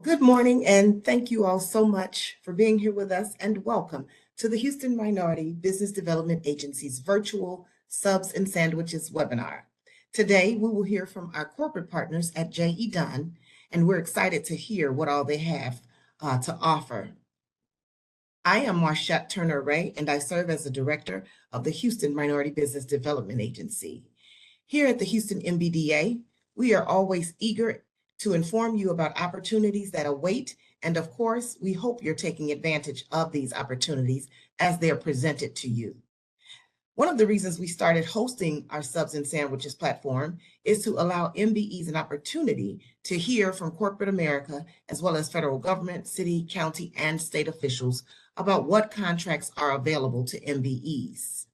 Good morning, and thank you all so much for being here with us, and welcome to the Houston Minority Business Development Agency's virtual Subs and Sandwiches webinar. Today, we will hear from our corporate partners at DUNN, and we're excited to hear what all they have to offer. I am Marchette Turner-Ray, and I serve as the director of the Houston Minority Business Development Agency. Here at the Houston MBDA, we are always eager to inform you about opportunities that await, and of course, we hope you're taking advantage of these opportunities as they are presented to you. One of the reasons we started hosting our Subs and Sandwiches platform is to allow MBEs an opportunity to hear from corporate America, as well as federal government, city, county, and state officials about what contracts are available to MBEs.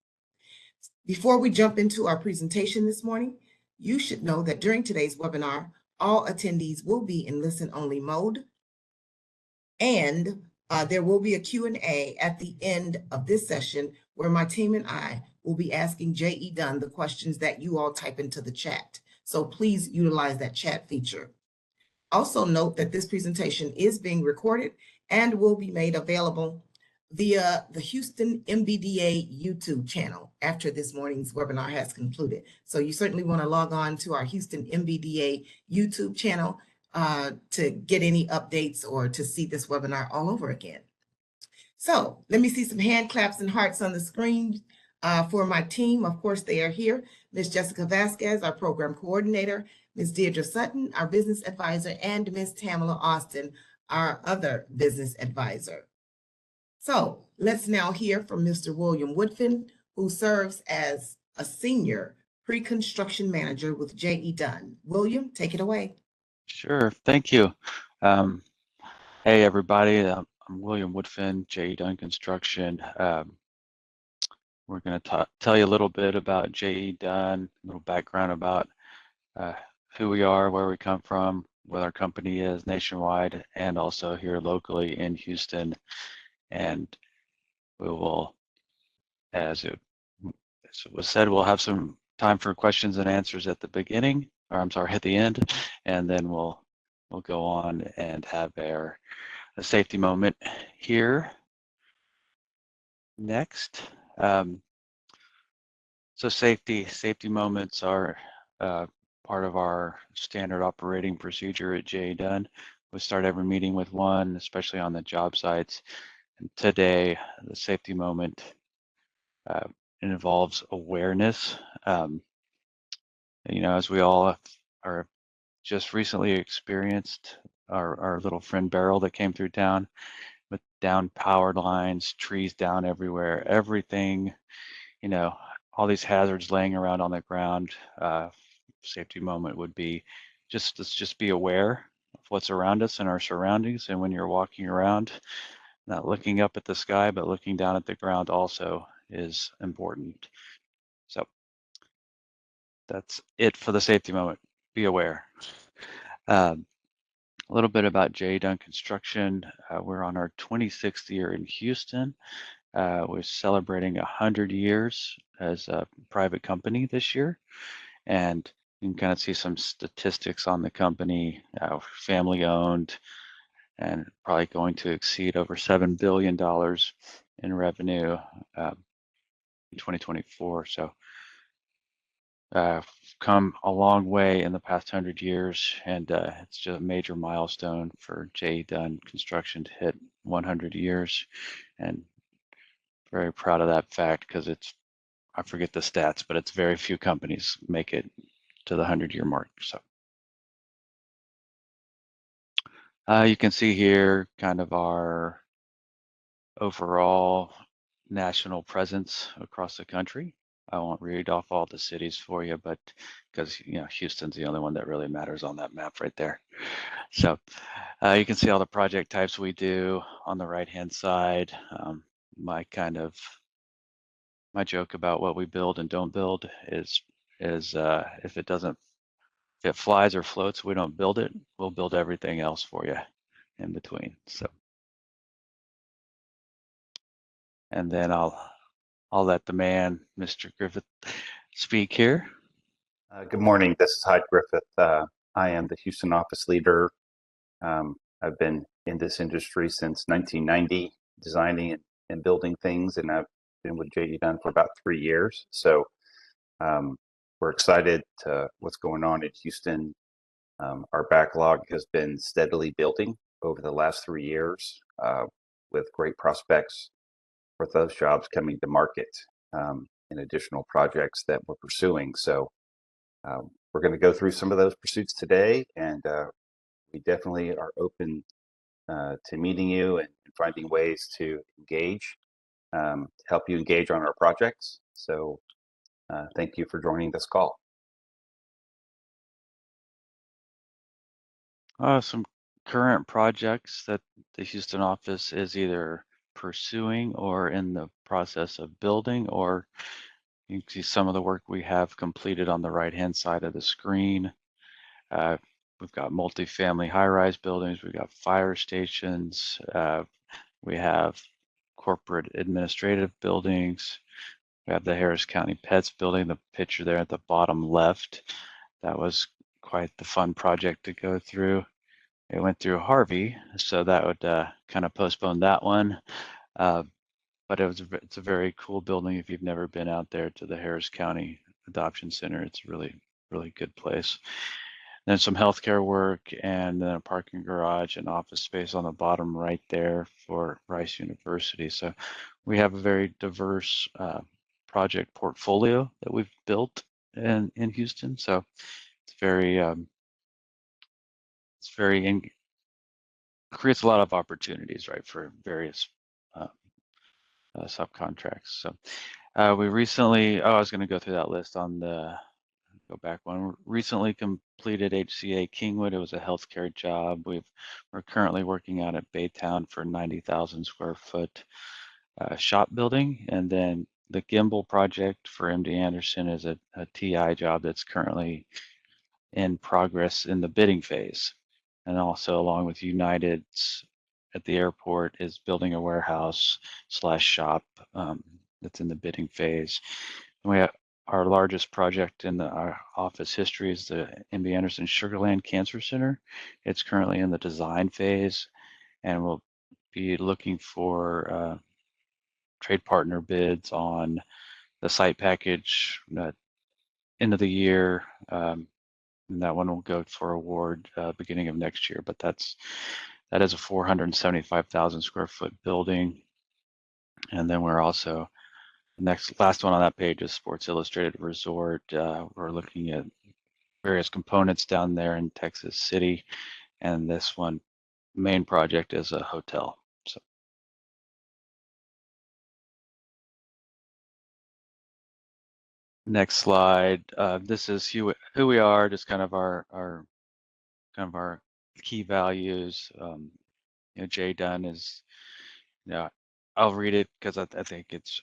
Before we jump into our presentation this morning, you should know that during today's webinar, all attendees will be in listen-only mode, and there will be a Q&A at the end of this session where my team and I will be asking J.E. Dunn the questions that you all type into the chat. So please utilize that chat feature. Also note that this presentation is being recorded and will be made available via the Houston MBDA YouTube channel after this morning's webinar has concluded. So you certainly want to log on to our Houston MBDA YouTube channel to get any updates or to see this webinar all over again. So let me see some hand claps and hearts on the screen for my team. Of course, they are here. Ms. Jessica Vasquez, our program coordinator, Ms. Deirdre Sutton, our business advisor, and Ms. Tamala Austin, our other business advisor. So let's now hear from Mr. William Woodfin, who serves as a senior pre-construction manager with J.E. Dunn. William, take it away. Sure, thank you. Hey everybody, I'm William Woodfin, J.E. Dunn Construction. We're going to tell you a little bit about J.E. Dunn, a little background about who we are, where we come from, what our company is nationwide, and also here locally in Houston. And we will, as it was said, we'll have some time for questions and answers at the beginning, or I'm sorry, at the end, and then we'll go on and have a safety moment here next. So safety moments are part of our standard operating procedure at J.E. Dunn. We start every meeting with one, especially on the job sites. And today, the safety moment involves awareness. You know, as we all are just recently experienced, our little friend Beryl that came through town with down power lines, trees down everywhere, everything, you know, all these hazards laying around on the ground. Safety moment would be let's just be aware of what's around us and our surroundings. And when you're walking around, not looking up at the sky, but looking down at the ground also is important. So that's it for the safety moment. Be aware. A little bit about J.E. Dunn Construction. We're on our 26th year in Houston. We're celebrating 100 years as a private company this year. And you can kind of see some statistics on the company, family owned, and probably going to exceed over $7 billion in revenue in 2024. So come a long way in the past 100 years, and it's just a major milestone for J.E. Dunn Construction to hit 100 years, and very proud of that fact because I forget the stats, but it's very few companies make it to the 100-year mark. So you can see here kind of our overall national presence across the country. I won't read off all the cities for you, but because you know Houston's the only one that really matters on that map right there. So you can see all the project types we do on the right-hand side. My joke about what we build and don't build is if it flies or floats, we don't build it. We'll build everything else for you in between. So, and then I'll let the man, Mr. Griffith, speak here. Good morning. This is Hyde Griffith. I am the Houston office leader. I've been in this industry since 1990, designing and building things, and I've been with DUNN for about 3 years. So we're excited to what's going on in Houston. Our backlog has been steadily building over the last 3 years, with great prospects for those jobs coming to market, and additional projects that we're pursuing. So we're going to go through some of those pursuits today, and we definitely are open to meeting you and finding ways to engage, to help you engage on our projects. So thank you for joining this call. Some current projects that the Houston office is either pursuing or in the process of building, or you can see some of the work we have completed on the right-hand side of the screen. We've got multifamily high-rise buildings, we've got fire stations, we have corporate administrative buildings, we have the Harris County Pets building, the picture there at the bottom left. That was quite the fun project to go through. It went through Harvey, so that would kind of postpone that one. But it's a very cool building. If you've never been out there to the Harris County Adoption Center, it's a really good place. Then some healthcare work, and then a parking garage and office space on the bottom right there for Rice University. So we have a very diverse project portfolio that we've built in Houston. So it's creates a lot of opportunities, right, for various subcontracts. So we recently, I was going to go through that list on the go back one. Recently completed HCA Kingwood. It was a healthcare job. We're currently working out at Baytown for 90,000 square foot shop building, and then the Gimbal project for MD Anderson is a TI job that's currently in progress in the bidding phase. And also, along with United's at the airport, is building a warehouse / shop that's in the bidding phase. And we have our largest project in our office history is the MD Anderson Sugarland Cancer Center. It's currently in the design phase, and we'll be looking for trade partner bids on the site package end of the year. And that one will go for award beginning of next year. But that is a 475,000 square foot building. And then we're also last one on that page is Sports Illustrated Resort. We're looking at various components down there in Texas City, and this one main project is a hotel. So next slide. This is who we are, just kind of our key values. DUNN is, I'll read it because I think it's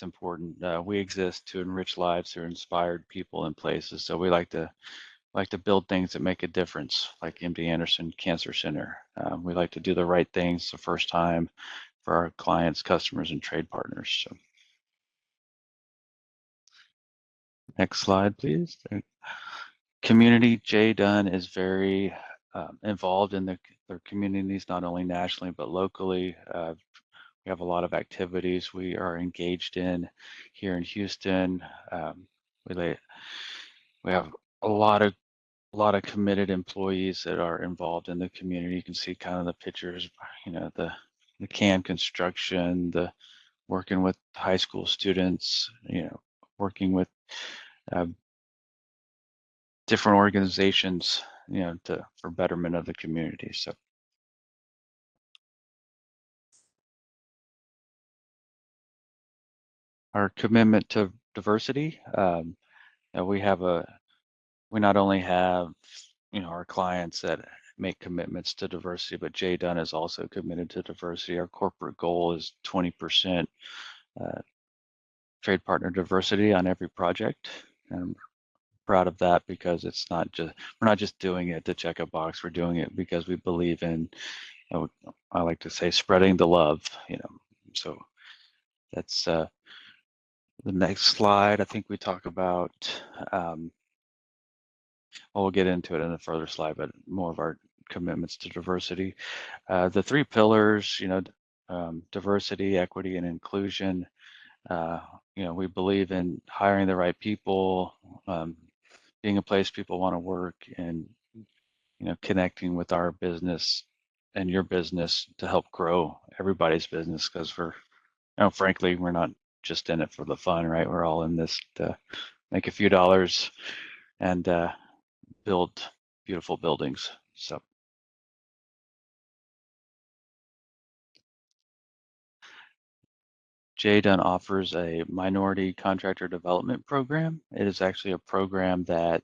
important. We exist to enrich lives through inspired people and places. So we like to build things that make a difference, like MD Anderson Cancer Center. We like to do the right things the first time for our clients, customers, and trade partners. So next slide, please. Community. DUNN is very involved in their communities, not only nationally but locally. We have a lot of activities we are engaged in here in Houston. We have a lot of committed employees that are involved in the community. You can see kind of the pictures, the can construction, the working with high school students, working with different organizations, for betterment of the community. So our commitment to diversity, we not only have our clients that make commitments to diversity, but DUNN is also committed to diversity. Our corporate goal is 20% trade partner diversity on every project. And I'm proud of that because we're not just doing it to check a box. We're doing it because we believe in, I like to say, spreading the love. So that's the next slide. I think we talk about. We'll get into it in a further slide, but more of our commitments to diversity. The three pillars, diversity, equity, and inclusion. We believe in hiring the right people, being a place people want to work, and connecting with our business and your business to help grow everybody's business, because frankly, we're not just in it for the fun, right? We're all in this to make a few dollars and build beautiful buildings. So DUNN offers a minority contractor development program. It is actually a program that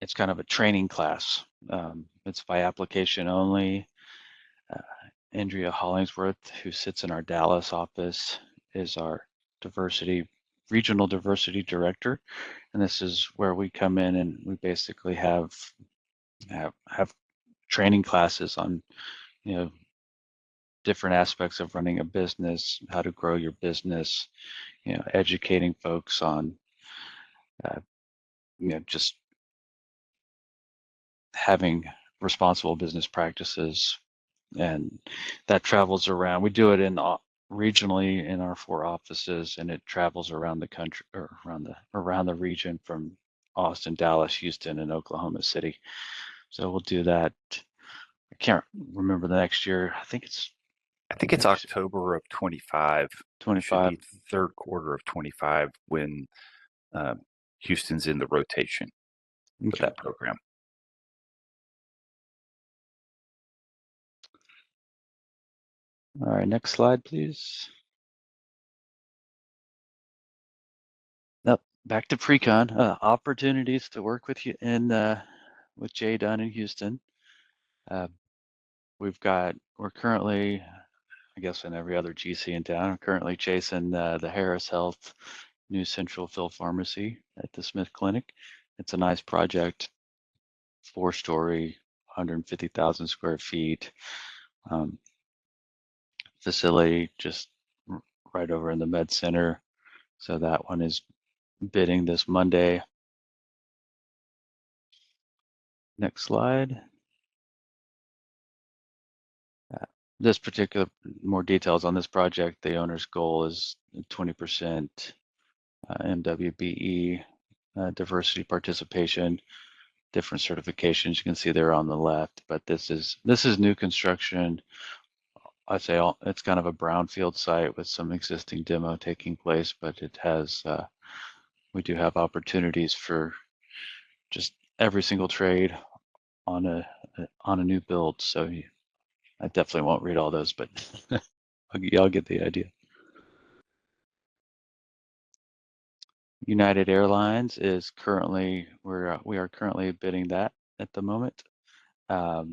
it's kind of a training class. It's by application only. Andrea Hollingsworth, who sits in our Dallas office, is our regional diversity director, and this is where we come in and we basically have training classes on different aspects of running a business, how to grow your business, educating folks on just having responsible business practices, and that travels around. We do it regionally in our 4 offices, and it travels around the country, or around the region, from Austin, Dallas, Houston, and Oklahoma City. So we'll do that. I can't remember the next year. I think it's October of 25. 25. Should be third quarter of 25 when Houston's in the rotation with that program. All right, next slide, please. Now, back to pre-con, opportunities to work with you with DUNN in Houston. We're currently, I guess, in every other GC in town, I'm currently chasing the Harris Health new central fill pharmacy at the Smith Clinic. It's a nice project, 4-story, 150,000 square feet facility, just right over in the Med Center. So that one is bidding this Monday. Next slide. This particular, more details on this project, the owner's goal is 20% MWBE diversity participation, different certifications you can see there on the left, but this is new construction. I'd say it's kind of a brownfield site with some existing demo taking place, but it has we do have opportunities for just every single trade on a new build. So I definitely won't read all those, but y'all get the idea. United Airlines is currently, we are currently bidding that at the moment. We're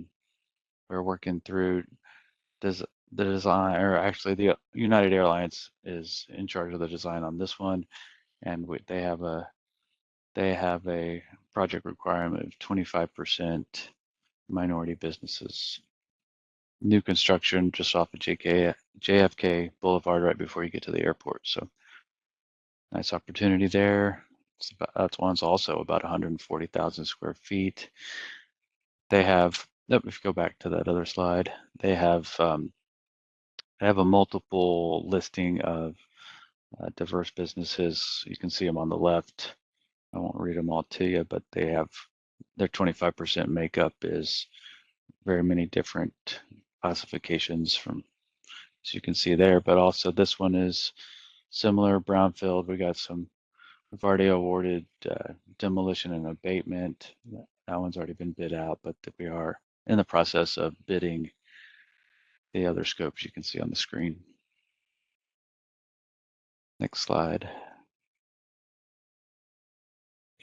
working through the design, or actually the United Airlines is in charge of the design on this one, and they have a project requirement of 25% minority businesses. New construction just off of JFK Boulevard, right before you get to the airport. So nice opportunity there. That one's also about 140,000 square feet. They have, if you go back to that other slide, they have a multiple listing of diverse businesses. You can see them on the left. I won't read them all to you, but they have their 25% makeup is very many different classifications, from, as you can see there, but also this one is similar, brownfield. We've already awarded demolition and abatement. That one's already been bid out, but we are in the process of bidding the other scopes you can see on the screen. Next slide.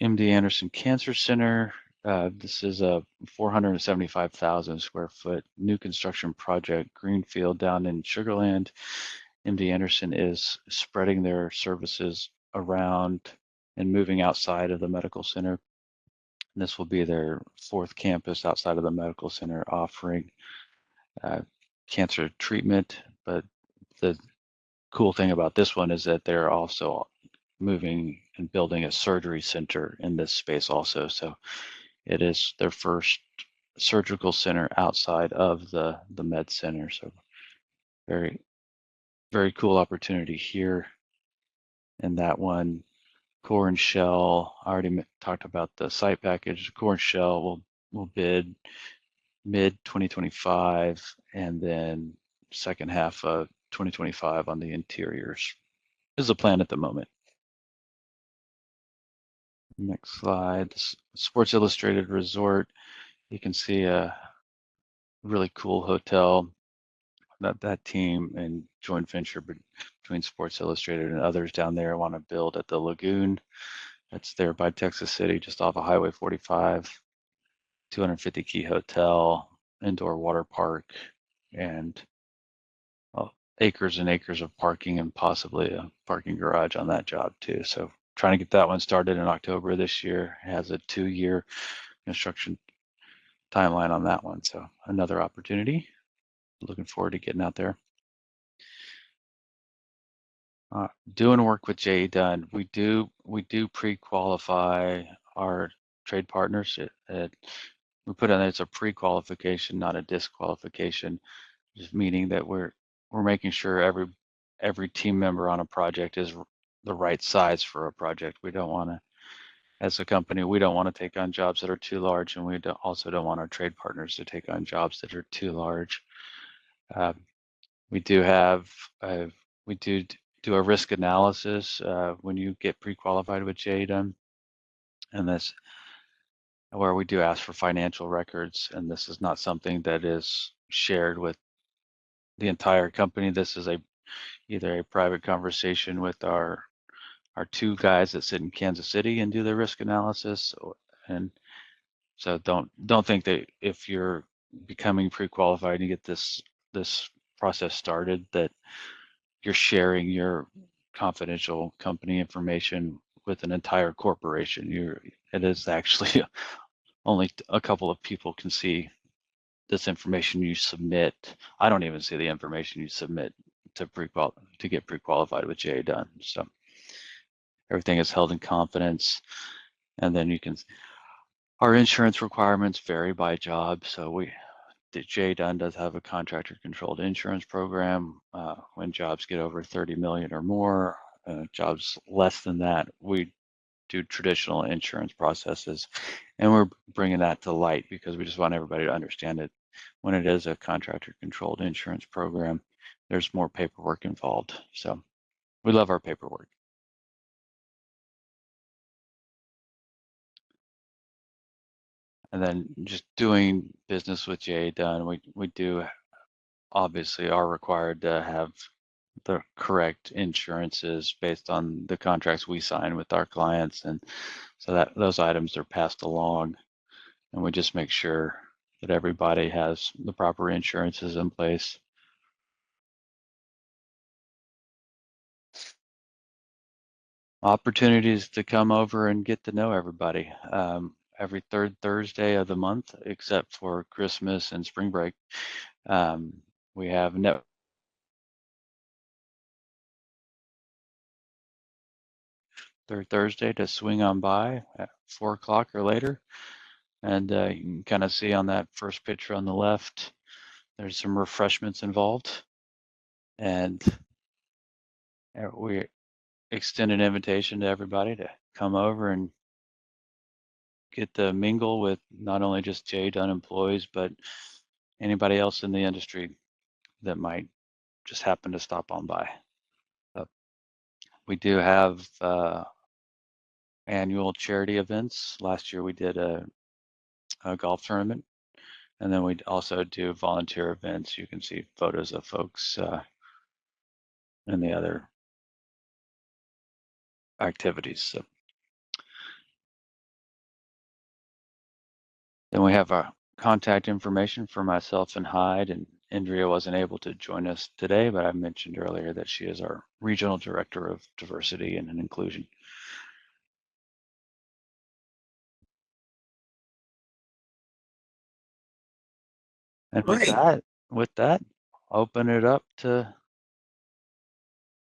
MD Anderson Cancer Center. This is a 475,000 square foot new construction project, greenfield down in Sugar Land. MD Anderson is spreading their services around and moving outside of the medical center. And this will be their 4th campus outside of the medical center, offering cancer treatment. But the cool thing about this one is that they're also moving and building a surgery center in this space also. So it is their first surgical center outside of the med center. So very, very cool opportunity here. And that one, core and shell, I already talked about the site package. Core and shell will bid mid 2025, and then second half of 2025 on the interiors is the plan at the moment. Next slide. Sports Illustrated Resort. You can see a really cool hotel that team and joint venture between Sports Illustrated and others down there want to build at the Lagoon. That's there by Texas City, just off of Highway 45. 250 key hotel, indoor water park, and acres and acres of parking, and possibly a parking garage on that job too. So trying to get that one started in October this year. It has a 2-year construction timeline on that one. So another opportunity. Looking forward to getting out there. Doing work with DUNN. We do pre-qualify our trade partners. We put on there, it's a pre-qualification, not a disqualification, just meaning that we're making sure every team member on a project is the right size for a project. We don't want to, as a company, we don't want to take on jobs that are too large, and we also don't want our trade partners to take on jobs that are too large. We do do a risk analysis when you get pre-qualified with DUNN, and this where we do ask for financial records, and this is not something that is shared with the entire company. This is either a private conversation with our 2 guys that sit in Kansas City and do the risk analysis, and so don't think that if you're becoming pre-qualified and you get this process started that you're sharing your confidential company information with an entire corporation. It is actually only a couple of people can see this information you submit. I don't even see the information you submit to get pre-qualified with DUNN. So everything is held in confidence, and then our insurance requirements vary by job. So the DUNN does have a contractor-controlled insurance program. When jobs get over 30 million or more, jobs less than that, we do traditional insurance processes, and we're bringing that to light because we just want everybody to understand it. When it is a contractor-controlled insurance program, there's more paperwork involved. So we love our paperwork. And then just doing business with DUNN, we do obviously are required to have the correct insurances based on the contracts we sign with our clients, and so that those items are passed along, and we just make sure that everybody has the proper insurances in place. Opportunities to come over and get to know everybody. Every 3rd Thursday of the month, except for Christmas and spring break, we have third Thursday to swing on by at 4 o'clock or later. And you can kind of see on that first picture on the left, there's some refreshments involved. And we extend an invitation to everybody to come over and get to mingle with not only just DUNN employees, but anybody else in the industry that might just happen to stop on by. We do have annual charity events. Last year we did a golf tournament, and then we also do volunteer events. You can see photos of folks and the other activities. So then we have our contact information for myself and Hyde, and Andrea wasn't able to join us today, but I mentioned earlier that she is our Regional Director of Diversity and Inclusion. And with that, open it up to.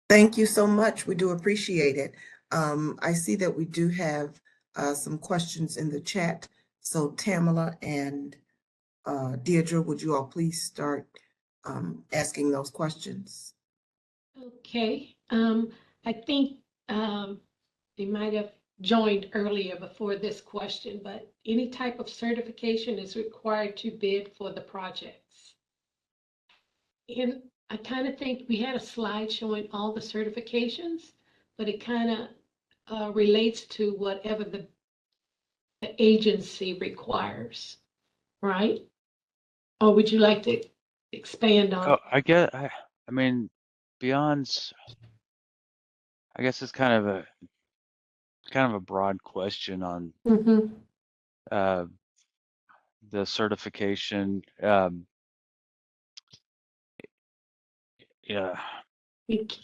Thank you so much. We do appreciate it. I see that we do have some questions in the chat. So Tamala and Deirdre, would you all please start asking those questions? Okay, I think they might have joined earlier before this question, but any type of certification is required to bid for the projects. And I kind of think we had a slide showing all the certifications, but it kind of relates to whatever the agency requires, right? Or would you like to expand on? Oh, I mean, beyond, I guess it's kind of a broad question on Mhm. the certification. Yeah,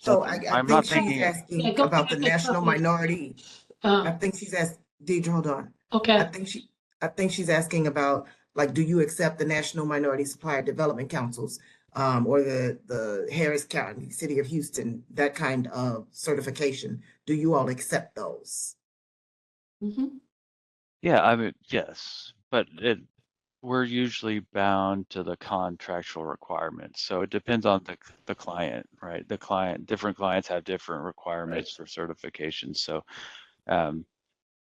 So Okay. I I'm think not she's thinking. Yeah, asking go about the back a national couple. minority. I Uh, think she's asked, Deidre, hold on. I okay, think she's asking about, like, do you accept the National Minority Supplier Development Councils, or the Harris County, City of Houston, that kind of certification? Do you all accept those? mhm. Yeah, I mean, yes, but we're usually bound to the contractual requirements. So it depends on the client, right? Different clients have different requirements for certifications. So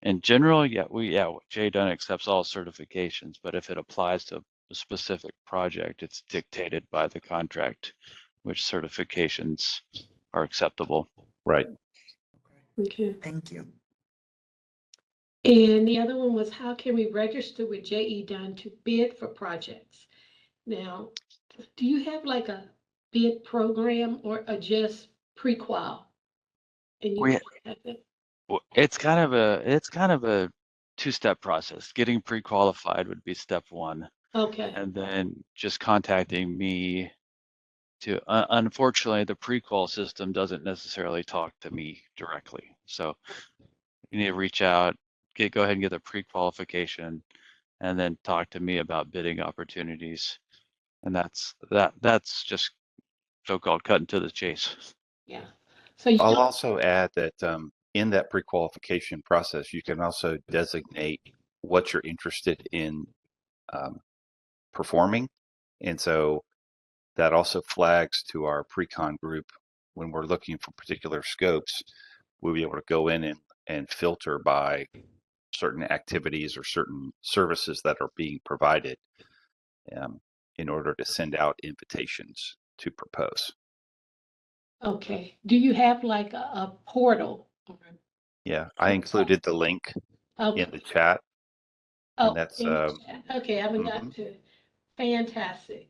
in general, J DUNN accepts all certifications, but if it applies to a specific project, it's dictated by the contract which certifications are acceptable. Right. Okay. Thank you. And the other one was, how can we register with DUNN to bid for projects? Now, do you have like a bid program or a just pre-qual? And you We have it? It's kind of a two-step process. Getting pre-qualified would be step one, Okay, and then just contacting me to, unfortunately, the pre-qual system doesn't necessarily talk to me directly. So you need to reach out, go ahead and get a pre-qualification, and then talk to me about bidding opportunities. And that's just so-called cutting to the chase. yeah. So you I'll don't, also add that in that pre-qualification process, you can also designate what you're interested in performing. And so that also flags to our pre-con group when we're looking for particular scopes. We'll be able to go in and filter by certain activities or certain services that are being provided in order to send out invitations to propose. okay. Do you have like a portal? Yeah, I included the link in the chat, and Oh, that's in the chat. Okay, I haven't got mhm. to it. Fantastic.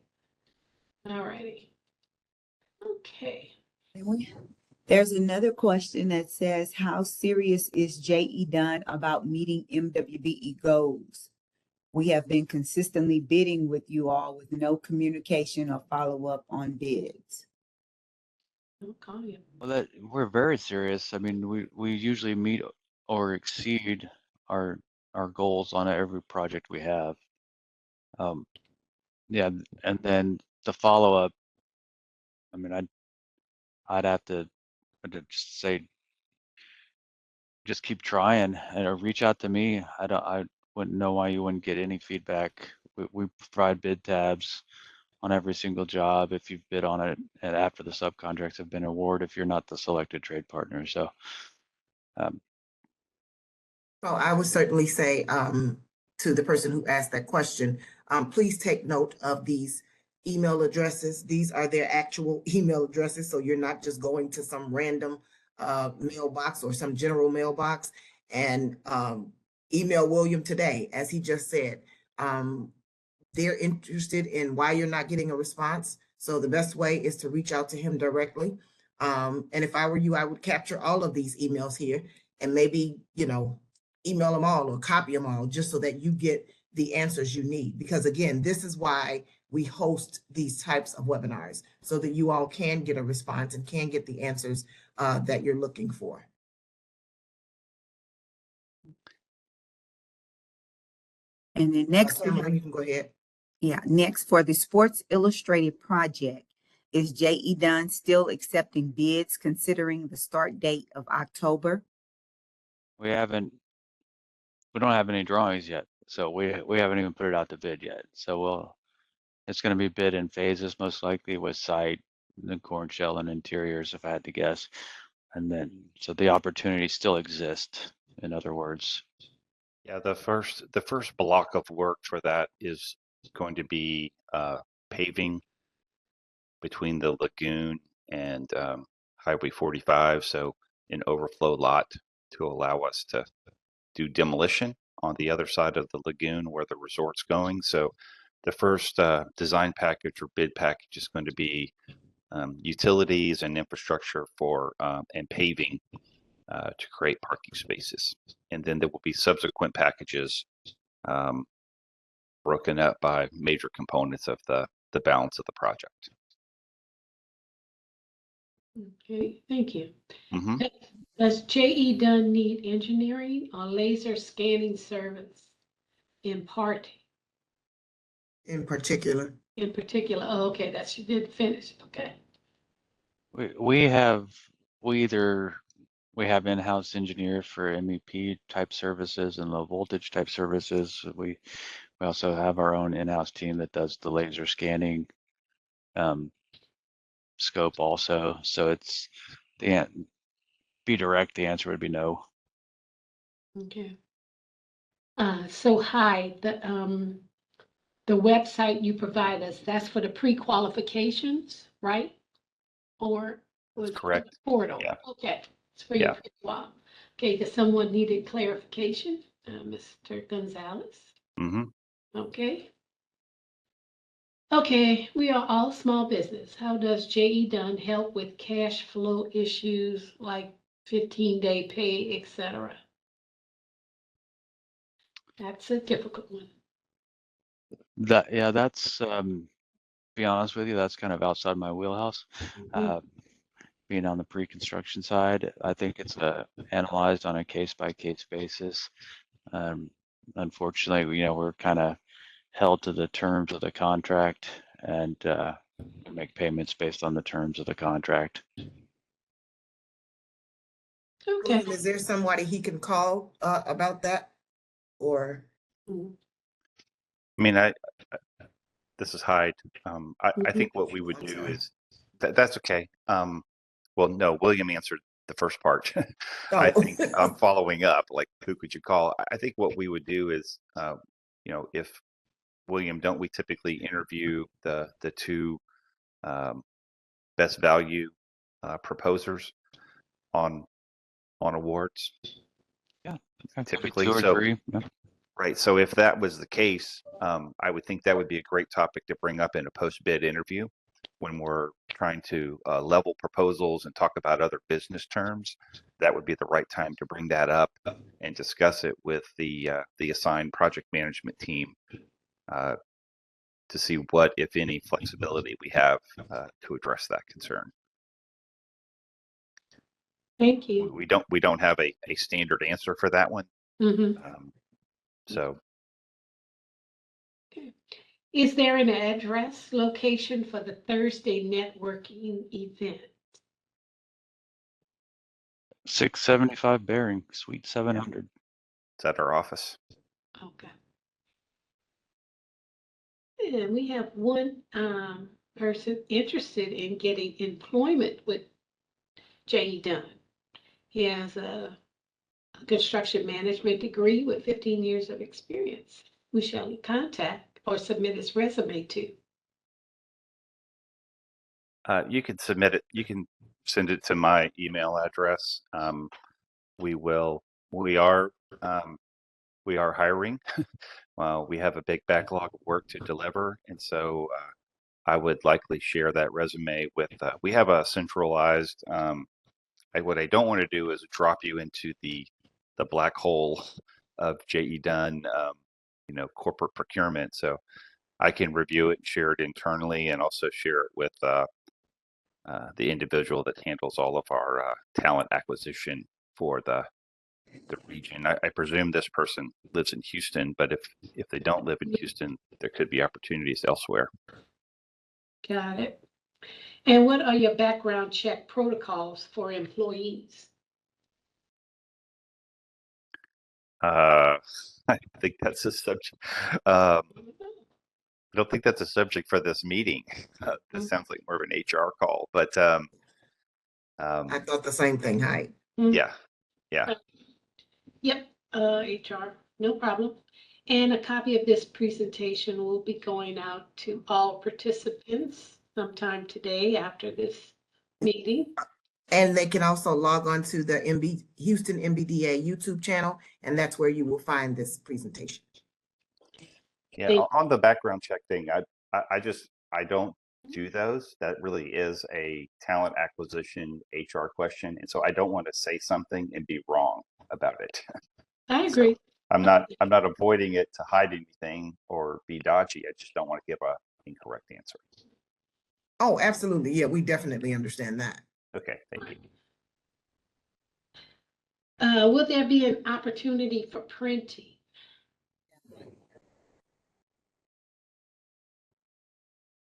All righty. Okay. There's another question that says, how serious is DUNN about meeting MWBE goals? We have been consistently bidding with you all with no communication or follow-up on bids. I'll call you. Well, we're very serious. I mean, we usually meet or exceed our goals on every project we have. Yeah, and then the follow-up, I mean, I'd have to just say, just keep trying and reach out to me. I wouldn't know why you wouldn't get any feedback. We provide bid tabs on every single job if you've bid on it and after the subcontracts have been awarded if you're not the selected trade partner. So Well, I would certainly say to the person who asked that question, please take note of these email addresses. These are their actual email addresses, so you're not just going to some random mailbox or some general mailbox and email William today, as he just said. They're interested in why you're not getting a response. So the best way is to reach out to him directly. And if I were you, I would capture all of these emails here and maybe, email them all or copy them all just so that you get the answers you need. Because again, this is why we host these types of webinars so that you all can get a response and can get the answers that you're looking for. And then next, Tamara, you can go ahead. next for the Sports Illustrated project, is DUNN still accepting bids considering the start date of October? we don't have any drawings yet. So we haven't even put it out to bid yet. So it's going to be bid in phases, most likely with site, the corn shell and interiors, if I had to guess. And then, so the opportunity still exists, in other words. Yeah, the first block of work for that is going to be paving between the lagoon and Highway 45, so an overflow lot to allow us to do demolition on the other side of the lagoon where the resort's going. So the first design package or bid package is going to be utilities and infrastructure for and paving to create parking spaces. And then there will be subsequent packages broken up by major components of the balance of the project. Okay, thank you. Mm-hmm. Does JE Dunn need engineering or laser scanning service in part, In particular. in particular? Oh, okay, that's, you did finish, okay. We have in-house engineers for MEP type services and low voltage type services. We also have our own in-house team that does the laser scanning scope also. So it's be direct, the answer would be no. Okay. So hi, the website you provide us, that's for the pre-qualifications, right? Or was it Correct. the portal? Yeah. Okay, it's for your Yeah. pre-qual. Okay, does someone needed clarification? Mr. Gonzalez? Mm-hmm. Okay. Okay, we are all small business. How does JE Dunn help with cash flow issues like 15-day pay, etc.? That's a difficult one. That's be honest with you, that's kind of outside my wheelhouse. Being on the pre-construction side, I think it's analyzed on a case-by-case basis. Unfortunately, we're kind of held to the terms of the contract and make payments based on the terms of the contract. Okay. William, is there somebody he can call about that? Or Mhm. I mean, this is Hyde. I think what we would I'm do sorry. is that's okay. Well, no, William answered the first part. I Oh. think I'm following up. Like, who could you call? I think what we would do is, if William, don't we typically interview the two best value proposers on awards? Yeah, okay. Typically, 2 or so 3. Yeah. right. So if that was the case, I would think that would be a great topic to bring up in a post-bid interview when we're trying to level proposals and talk about other business terms. That would be the right time to bring that up and discuss it with the assigned project management team to see what, if any, flexibility we have to address that concern. Thank you. We don't have a standard answer for that one. Mhm. So Okay. Is there an address location for the Thursday networking event? 675 Bearing, Suite 700. it's at our office. Okay. And we have one person interested in getting employment with JE Dunn. He has a construction management degree with 15 years of experience. Who shall we contact or submit his resume to? You can submit it. You can send it to my email address. We will. We are hiring. We have a big backlog of work to deliver, and so I would likely share that resume with. We have a centralized. What I don't want to do is drop you into the black hole of JE Dunn, corporate procurement. So I can review it and share it internally, and also share it with the individual that handles all of our talent acquisition for the region. I presume this person lives in Houston, but if they don't live in Houston, there could be opportunities elsewhere. Got it. And what are your background check protocols for employees? I think that's a subject. I don't think that's a subject for this meeting. This sounds like more of an HR call, but I thought the same thing, Hyde. yeah, yeah, Yep, HR, no problem. And a copy of this presentation will be going out to all participants sometime today after this meeting. And they can also log on to the Houston MBDA YouTube channel, and that's where you will find this presentation. yeah. Thank- On the background check thing, I don't do those. That really is a talent acquisition HR question, and so I don't want to say something and be wrong about it. I agree. I'm not avoiding it to hide anything or be dodgy. I just don't want to give a incorrect answer. Oh, absolutely. Yeah, we definitely understand that. Okay, thank you. Will there be an opportunity for printing?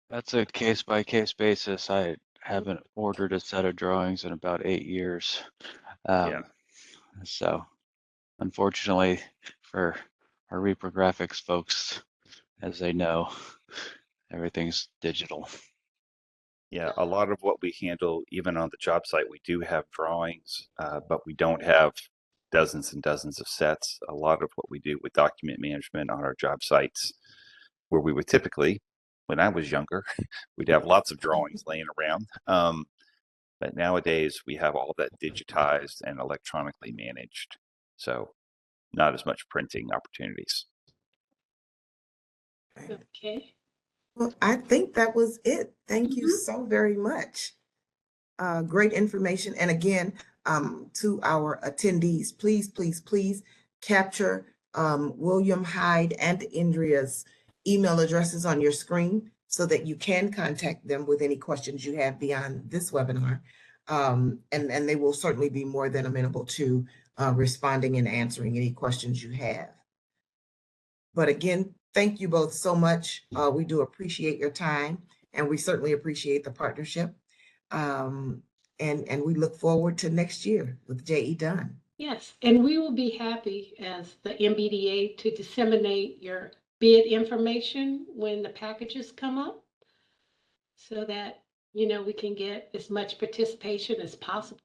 That's a case by case basis. I haven't ordered a set of drawings in about 8 years. Yeah. So unfortunately for our reprographics folks, as they know, everything's digital. Yeah, a lot of what we handle, even on the job site, we do have drawings, but we don't have dozens and dozens of sets. A lot of what we do with document management on our job sites, where we would typically, when I was younger, we'd have lots of drawings laying around. But nowadays we have all that digitized and electronically managed. So not as much printing opportunities. Okay. Well, I think that was it. Thank you so very much. Great information. And again, to our attendees, please, please, please capture William, Hyde, and Andrea's email addresses on your screen so that you can contact them with any questions you have beyond this webinar. And they will certainly be more than amenable to responding and answering any questions you have. But again, thank you both so much. We do appreciate your time, and we certainly appreciate the partnership. And we look forward to next year with JE Dunn. Yes, and we will be happy as the MBDA to disseminate your bid information when the packages come up so that, we can get as much participation as possible.